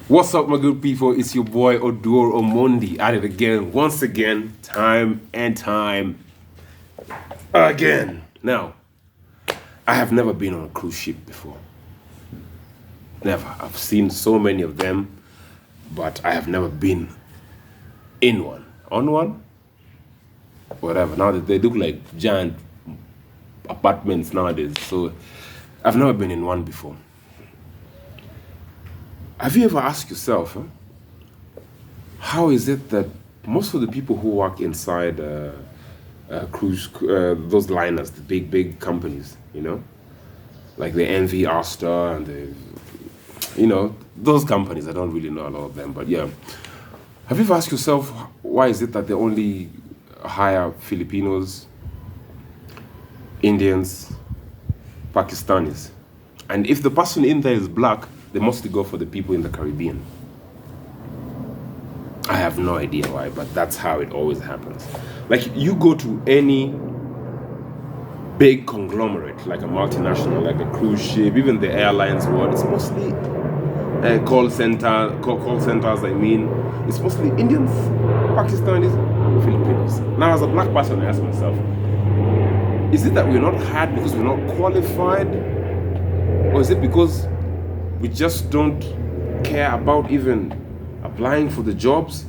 What's up, my good people? It's your boy Odur Omondi at it again, once again, time and time again. Now, I have never been on a cruise ship before. Never. I've seen so many of them, but I have never been in one. On one? Whatever. Now that they look like giant apartments nowadays, so I've never been in one before. Have you ever asked yourself, how is it that most of the people who work inside those liners, the big companies, like the NV Astor and those companies, I don't really know a lot of them, but yeah. Have you ever asked yourself, why is it that they only hire Filipinos, Indians, Pakistanis? And if the person in there is black, they mostly go for the people in the Caribbean. I have no idea why, but that's how it always happens. Like, you go to any big conglomerate, like a multinational, like a cruise ship, even the airlines world, it's mostly call centers, it's mostly Indians, Pakistanis, Filipinos. Now, as a black person, I ask myself, is it that we're not hired because we're not qualified? Or is it because we just don't care about even applying for the jobs?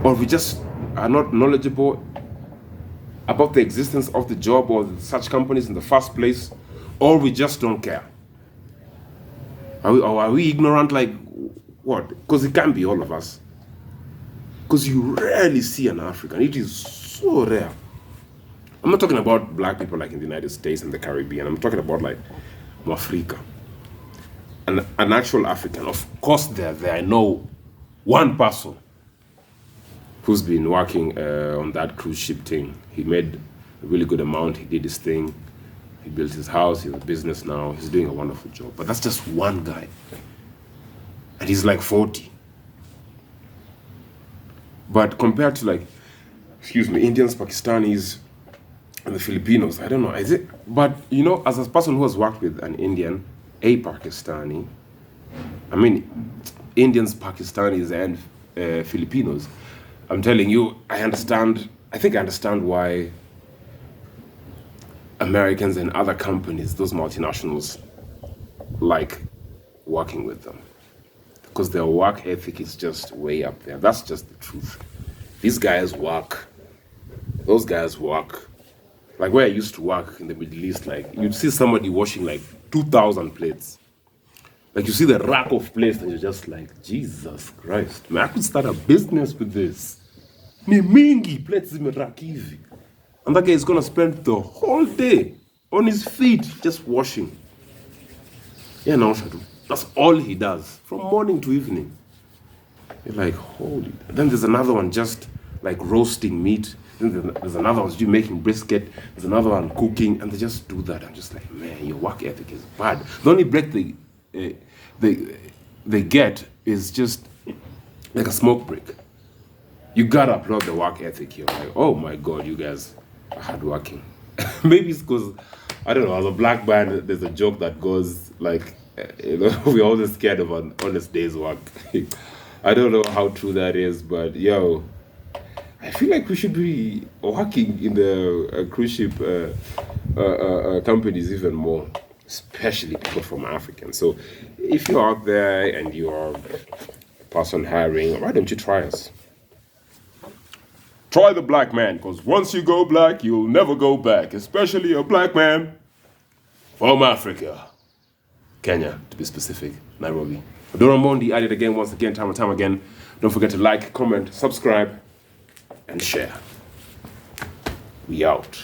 Or we just are not knowledgeable about the existence of the job or such companies in the first place? Or we just don't care? Are we ignorant, like what? Because it can't be all of us. Because you rarely see an African. It is so rare. I'm not talking about black people like in the United States and the Caribbean. I'm talking about like Africa. An actual African. Of course, there. I know one person who's been working on that cruise ship thing. He made a really good amount. He did his thing. He built his house. He's a business now. He's doing a wonderful job. But that's just one guy. And he's like 40. But compared to Indians, Pakistanis, and the Filipinos, I don't know. Is it? But, as a person who has worked with an Indian, a Pakistani, Indians, Pakistanis, and Filipinos, I'm telling you, I think I understand why Americans and other companies, those multinationals, like working with them. Because their work ethic is just way up there. That's just the truth. These guys work. Those guys work. Like where I used to work in the Middle East, like you'd see somebody washing like 2,000 plates. Like you see the rack of plates and you're just like, Jesus Christ, man, I could start a business with this. Ni mingi plates zimerack hivi. And that guy is gonna spend the whole day on his feet just washing. Yeah, no, that's all he does from morning to evening. You're like, holy. Then there's another one just like roasting meat. Then there's another one making brisket. There's another one cooking, and they just do that. I'm just like, man, your work ethic is bad. The only break they get is just like a smoke break. You gotta applaud the work ethic here. Like, oh my God, you guys are hardworking. Maybe it's because, I don't know, as a black man, there's a joke that goes like, we're always scared of an honest day's work. I don't know how true that is, but yo, I feel like we should be working in the cruise ship companies even more, especially people from Africa. So if you're out there and you're a person hiring, why don't you try us? Try the black man, because once you go black, you'll never go back, especially a black man from Africa. Kenya, to be specific, Nairobi. Odur Omondi at it again, once again, time and time again. Don't forget to like, comment, subscribe, and share. We out.